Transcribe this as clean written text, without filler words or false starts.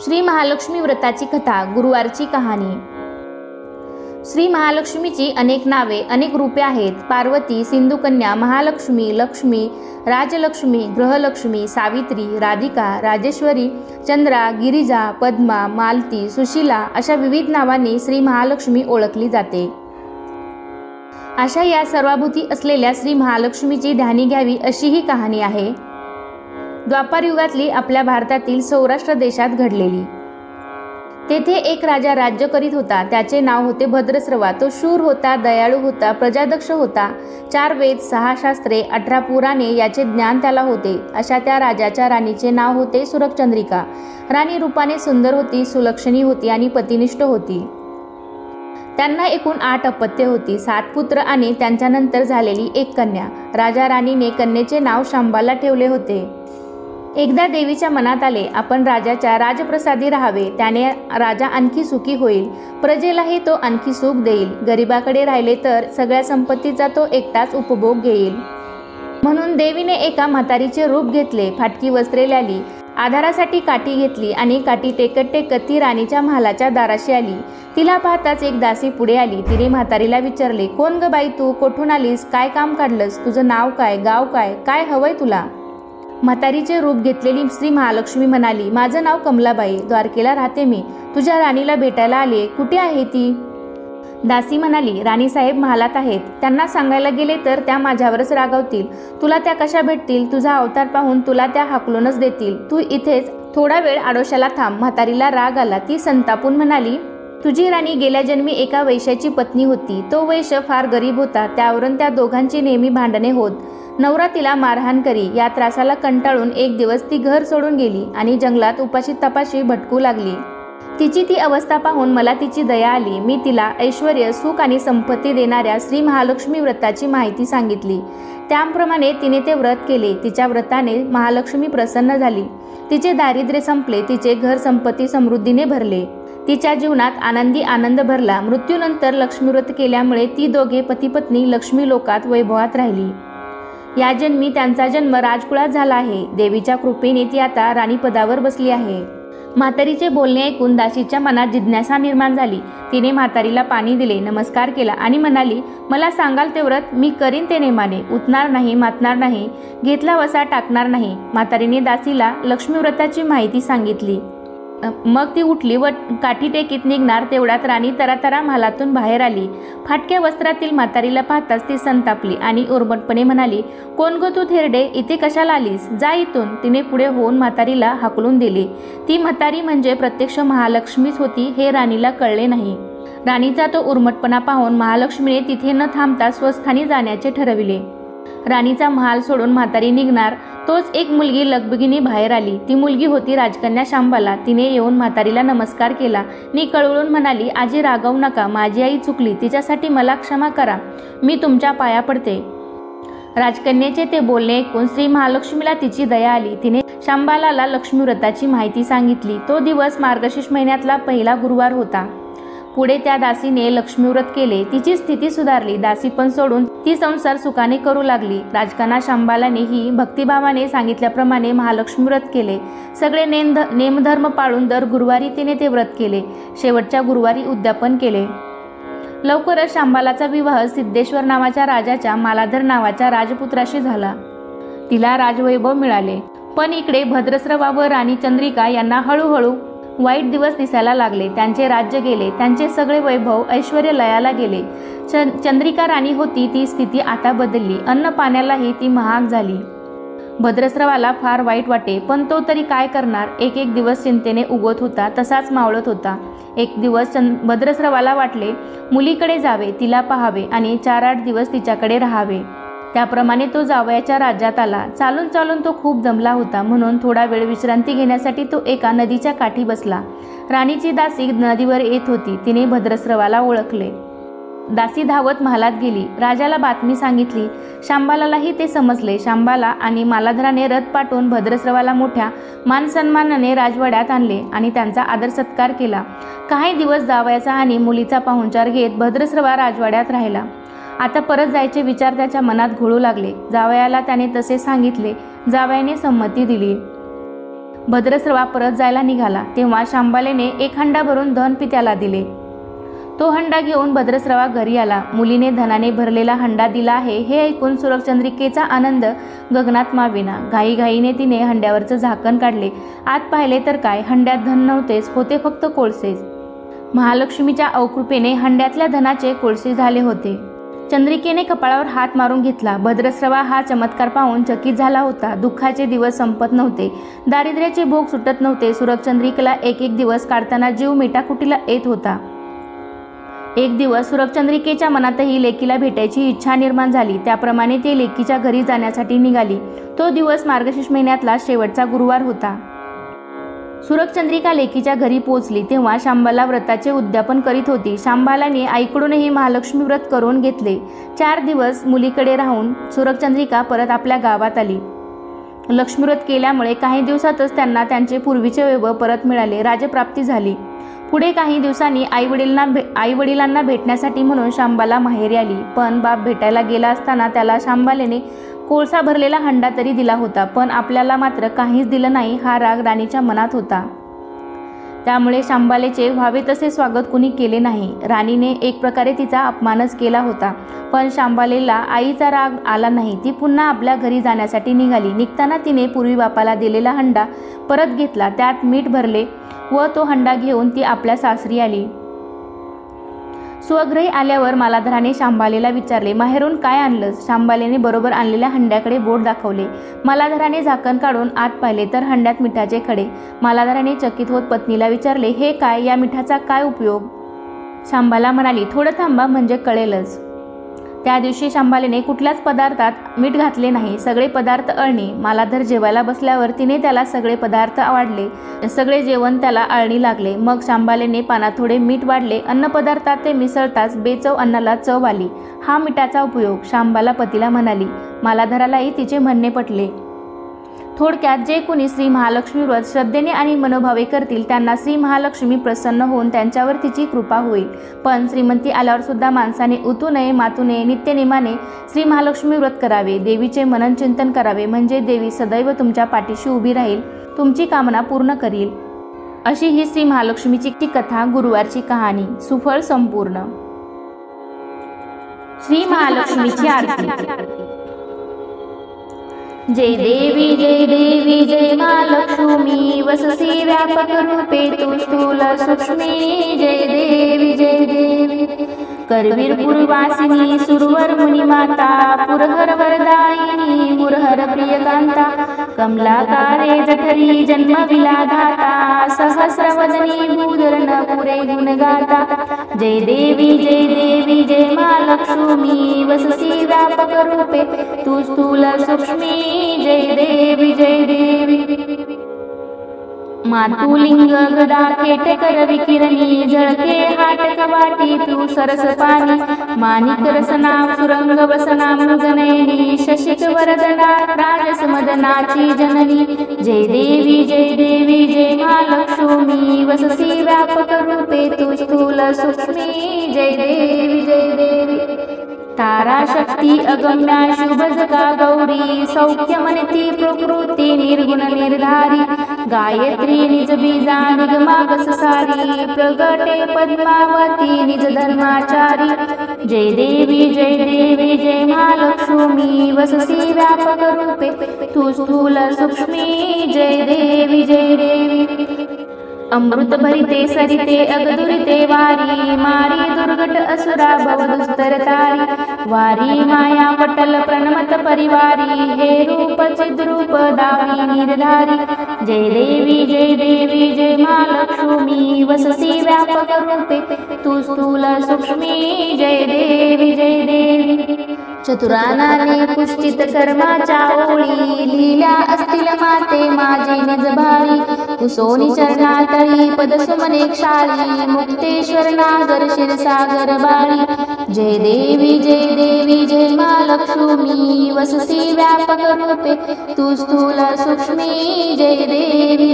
श्री महालक्ष्मी व्रताची कथा, गुरुवारची कहाणी। श्री महालक्ष्मीची अनेक नावे, अनेक रूपे आहेत। पार्वती, सिंधुकन्या, महालक्ष्मी, लक्ष्मी, राजलक्ष्मी, ग्रहलक्ष्मी, सावित्री, राधिका, राजेश्वरी, चंद्रा, गिरिजा, पद्मा, मालती, सुशीला अशा विविध नावांनी श्री महालक्ष्मी ओळखली जाते। अशा या सर्वाभूती असलेल्या श्री महालक्ष्मीची ध्यानी घ्यावी अशी ही कहाणी आहे। द्वापार युगातली आपल्या भारतातील सौराष्ट्र देशात घडलेली। तेथे एक राजा राज्य करीत होता। त्याचे नाव होते भद्रश्रवा। तो शूर होता, दयाळू होता, प्रजादक्ष होता। 4 वेद, 6 शास्त्रे, 18 पुराणे याचे ज्ञान त्याला होते। अशा त्या राजाच्या राणीचे नाव होते सुरकचंद्रिका। राणी रूपाने सुंदर होती, सुलक्षणी होती आणि पतिनिष्ठ होती। त्यांना एकूण 8 अपत्ये होती, 7 पुत्र आणि त्यांच्यानंतर झालेली एक कन्या। राजा राणीने कन्येचे नाव शांबाला ठेवले होते। एकदा देवीच्या मनात आले, आपण राजाच्या राजप्रसादी राहावे, त्याने राजा आणखी सुखी होईल, प्रजेलाही तो आणखी सुख देईल, गरिबाकडे राहिले तर सगळ्या संपत्तीचा तो एकटाच उपभोग घेईल। म्हणून देवीने एका म्हातारीचे रूप घेतले, फाटकी वस्त्रे लावली, आधारासाठी काठी घेतली आणि काठी टेकत टेकत ती राणीच्या महालाच्या दाराशी आली। तिला पाहताच एक दासी पुढे आली। तिने म्हातारीला विचारले, कोण ग बाई तू, कोठून आलीस, काय काम काढलंस, तुझं नाव काय, गाव काय, काय हवंय तुला? म्हातारीचे रूप घेतलेली श्री महालक्ष्मी म्हणाली, माझं नाव कमलाबाई, द्वारकेला राहते मी, तुझ्या राणीला भेटायला आले, कुठे आहे ती? दासी म्हणाली, राणीसाहेब महालात आहेत, त्यांना सांगायला गेले तर त्या माझ्यावरच रागावतील, तुला त्या कशा भेटतील, तुझा अवतार पाहून तुला त्या हाकलूनच देतील, तू इथेच थोडा वेळ आडोशाला थांब। म्हातारीला राग आला, ती संतापून म्हणाली, तुझी राणी गेल्या जन्मी एका वैश्याची पत्नी होती, तो वैश्य फार गरीब होता, त्यावरून त्या दोघांची नेहमी भांडणे होत, नवरा तिला मारहाण करी। या त्रासाला कंटाळून एक दिवस ती घर सोडून गेली आणि जंगलात उपाशी तपाशी भटकू लागली। तिची ती अवस्था पाहून मला तिची दया आली, मी तिला ऐश्वर्य, सुख आणि संपत्ती देणाऱ्या श्री महालक्ष्मी व्रताची माहिती सांगितली। त्याप्रमाणे तिने ते व्रत केले। तिच्या व्रताने महालक्ष्मी प्रसन्न झाली, तिचे दारिद्र्य संपले, तिचे घर संपत्ती समृद्धीने भरले, तिच्या जीवनात आनंदी आनंद भरला। मृत्यूनंतर लक्ष्मी व्रत केल्यामुळे ती दोघे पती-पत्नी लक्ष्मी लोकात वैभवात राहिली। या जन्मी त्यांचा जन्म राजकुळात झाला आहे। देवीच्या कृपेने ती आता राणीपदावर बसली आहे। म्हातारीचे बोलणे ऐकून दासीच्या मनात जिज्ञासा निर्माण झाली। तिने म्हातारीला पाणी दिले, नमस्कार केला आणि म्हणाली, मला सांगाल ते व्रत मी करीन ते नेमाने, उतणार नाही, मातणार नाही, घेतला वसा टाकणार नाही। म्हातारीने दासीला लक्ष्मी व्रताची माहिती सांगितली। मग ती उठली व काठी टेकीत निघणार तेवढ्यात राणी तरातरा महालातून बाहेर आली। फाटक्या वस्त्रातील म्हातारीला पाहताच ती संतापली आणि उर्मटपणे म्हणाली, कोण गो तू थेरडे, इथे कशाला आलीस, जा इथून। तिने पुढे होऊन म्हातारीला हाकलून दिले। ती म्हातारी म्हणजे प्रत्यक्ष महालक्ष्मीच होती हे राणीला कळले नाही। राणीचा तो उर्मटपणा पाहून महालक्ष्मीने तिथे न थांबता स्वस्थानी जाण्याचे ठरविले। राणीचा महाल सोडून म्हातारी निघणार तोच एक मुलगी लगबगीने बाहेर आली। ती मुलगी होती राजकन्या शांबाला। तिने येऊन म्हातारीला नमस्कार केला नी कळवळून म्हणाली, आजी रागावू नका, माझी आई चुकली, तिच्यासाठी मला क्षमा करा, मी तुमच्या पाया पडते। राजकन्याचे ते बोलणे ऐकून श्री महालक्ष्मीला तिची दया आली। तिने शांबालाला लक्ष्मी व्रताची माहिती सांगितली। तो दिवस मार्गशीर्ष महिन्यातला पहिला गुरुवार होता। पुढे त्या दासीने लक्ष्मी व्रत केले, तिची स्थिती सुधारली, दासी पण सोडून ती संसार सुखाने करू लागली। राजकन्या शांबालानेही भक्तिभावाने सांगितल्याप्रमाणे महालक्ष्मी व्रत केले। सगळे नेमधर्म पाळून दर गुरुवारी तिने ते व्रत केले। शेवटच्या गुरुवारी उद्यापन केले। लवकरच शांबालाचा विवाह सिद्धेश्वर नावाच्या राजाच्या मालाधर नावाच्या राजपुत्राशी झाला। तिला राजवैभव मिळाले। पण इकडे भद्रश्रवा व राणी चंद्रिका यांना हळूहळू वाईट दिवस दिसायला लागले। त्यांचे राज्य गेले, त्यांचे सगळे वैभव ऐश्वर्य लयाला गेले। चंद्रिका राणी होती ती स्थिती आता बदलली, अन्न पाण्यालाही ती महाग झाली। भद्रश्रवाला फार वाईट वाटे, पण तो तरी काय करणार। एक एक दिवस चिंतेने उगवत होता, तसाच मावळत होता। एक दिवस भद्रश्रवाला वाटले मुलीकडे जावे, तिला पाहावे आणि 4-8 दिवस तिच्याकडे राहावे। त्याप्रमाणे तो जावयाच्या राज्यात आला। चालून चालून तो खूप दमला होता, म्हणून थोडा वेळ विश्रांती घेण्यासाठी तो एका नदीच्या काठी बसला। राणीची दासी नदीवर येत होती, तिने भद्रश्रवाला ओळखले। दासी धावत महालात गेली, राजाला बातमी सांगितली। शांबालालाही ते समजले। शांबाला आणि मालाधराने रथ पाठवून भद्रश्रवाला मोठ्या मानसन्मानाने राजवाड्यात आणले आणि त्यांचा आदर सत्कार केला। काही दिवस जावयाचा आणि मुलीचा पाहुणचार घेत भद्रश्रवा राजवाड्यात राहिला। आता परत जायचे विचार त्याच्या मनात घोळू लागले। जावयाला त्याने तसे सांगितले। जावयाने संमती दिली। भद्रस्रवा परत जायला निघाला तेव्हा शांबालेने एक हंडा भरून धन पित्याला दिले. तो हंडा घेऊन भद्रस्रवा घरी आला. मुलीने धनाने भरलेला हंडा दिला आहे हे ऐकून सुरचंद्रिकेचा आनंद गगनात मावेना. घाईघाईने तिने हंड्यावरचं झाकण काढले. आत पाहिले तर काय, हंड्यात धन नव्हतेच, होते फक्त कोळसेच. महालक्ष्मीच्या अवकृपेने हंड्यातल्या धनाचे कोळसे झाले होते. चंद्रिकेने कपाळावर हात मारून घेतला. भद्रस्रवा हा चमत्कार पाहून चकित झाला होता. दुःखाचे दिवस संपत नव्हते, दारिद्र्याचे भोग सुटत नव्हते. सुरचंद्रिकेला एक एक दिवस काढताना जीव मेटाकुटीला येत होता. एक दिवस सुरचंद्रिकेच्या मनातही लेकीला भेटायची इच्छा निर्माण झाली. त्याप्रमाणे ती लेकीच्या घरी जाण्यासाठी निघाली. तो दिवस मार्गशीर्ष महिन्यातला शेवटचा गुरुवार होता. सुरचंद्रिका लेकीच्या घरी पोहोचली तेव्हा शांबाला व्रताचे उद्यापन करीत होती. शांबालाने आईकडूनही महालक्ष्मी व्रत करून घेतले. 4 दिवस मुलीकडे राहून सुरचंद्रिका परत आपल्या गावात आली. लक्ष्मीव्रत केल्यामुळे काही दिवसातच त्यांना त्यांचे पूर्वीचे वैभव परत मिळाले. राजप्राप्ती झाली. पुढे काही दिवसांनी आईवडिलांना भेटण्यासाठी म्हणून शांबाला माहेरी आली. पण बाप भेटायला गेला असताना त्याला शांबालेने कोळसा भरलेला हंडा तरी दिला होता, पण आपल्याला मात्र काहीच दिलं नाही हा राग राणीच्या मनात होता. त्यामुळे शांबालेचे व्हावे तसे स्वागत कुणी केले नाही. राणीने एक प्रकारे तिचा अपमानच केला होता. पण शांबालेला आईचा राग आला नाही. ती पुन्हा आपल्या घरी जाण्यासाठी निघाली. निघताना तिने पूर्वी बापाला दिलेला हंडा परत घेतला, त्यात मीठ भरले व तो हंडा घेऊन ती आपल्या सासरी आली. स्वगृही आल्यावर मालाधराने शांबालेला विचारले, माहेरून काय आणलंस? शांबालेने बरोबर आणलेल्या हंड्याकडे बोट दाखवले. मालाधराने झाकण काढून आत पाहिले तर हंड्यात मिठाचे खडे. मालाधराने चकित होत पत्नीला विचारले, हे काय? या मिठाचा काय उपयोग? शांबाला म्हणाली, थोडं थांबा म्हणजे कळेलच. त्या दिवशी शांबालेने कुठल्याच पदार्थात मीठ घातले नाही. सगळे पदार्थ अळणी. मालाधर जेवायला बसल्यावर तिने त्याला सगळे पदार्थ आवडले. सगळे जेवण त्याला अळणी लागले. मग शांबालेने पानात थोडे मीठ वाढले. अन्नपदार्थात ते मिसळताच बेचव अन्नाला चव आली. हा मिठाचा उपयोग, शांबाला पतीला म्हणाली. मालाधरालाही तिचे म्हणणे पटले. थोडक्यात जे कोणी श्री महालक्ष्मी व्रत श्रद्धेने आणि मनोभावे करतील त्यांना श्री महालक्ष्मी प्रसन्न होऊन त्यांच्यावर तिची कृपा होईल. पण श्रीमंती आल्यावर सुद्धा माणसाने उतू नये, मातू नये. नित्यनेमाने श्री महालक्ष्मी व्रत करावे. देवीचे मनन चिंतन करावे, म्हणजे देवी सदैव तुमच्या पाठीशी उभी राहील, तुमची कामना पूर्ण करील. अशी ही श्री महालक्ष्मीची कथा, गुरुवारची कहाणी. सुफळ संपूर्ण. श्री महालक्ष्मीची आरती. जय देवी जय महालक्ष्मी, वससी व्यापक रूपे तू स्थूल सूक्ष्मी. जय देवी करवीर पूर्वासिनी, सुरवर मुनी माता, पुरहर वरदायिनी, मुरहर प्रियकांता, कमलाकारे जठरी जन्म विलाधाता, सहस्रवदनी भूधरण पुरे गुणगाता. जय देवी जय महालक्ष्मी, वससी व्यापक रूपे तू स्थूल सूक्ष्मी. जय देवी मातुलिंग गदा केटकर विकिरणी, झळके हाटक वाटी तू सरस पाणी. माणिक रसना सुरंग वसना मृगनयनी, शशिक वरदना राजस मदनाची जननी. जय देवी जय महालक्ष्मी, वससी व्यापक रूपे तू स्थूल सूक्ष्मी. जय देवी तारा शक्ती अगम्या शुभजगा गौरी, सौख्य मनती प्रकृती निर्गुण निर्धारी. गायत्री निज बीजा निगमागस सारी, प्रगटे पद्मावती निज धर्माचारी. जय देवी जय महालक्ष्मी, वससी व्यापक रूपे तू स्थूल सूक्ष्मी. जय देवी अमृत भरिते सरिते अगदुरिते वारी, मारी दुर्गट असुरा भवदुस्तर तारी. वारी माया पटल प्रणमत परिवारी, हे रूप चिद्रूप दावी निर्धारी. जय देवी जय महालक्ष्मी, वससी व्यापक रूपे तू स्थूल सूक्ष्मी. जय देवी चतुरानाने पुष्टित कर्माच्या ओळी, लिहिल्या असतील माते माझे निज भारी. कुसोनी चरणातळी पदसुमने क्षारी, मुक्तेश्वर नागर क्षीरसागर बाळी. जय देवी जय महालक्ष्मी, वससी व्यापक रूपे तू स्थूल सूक्ष्मी. जय देवी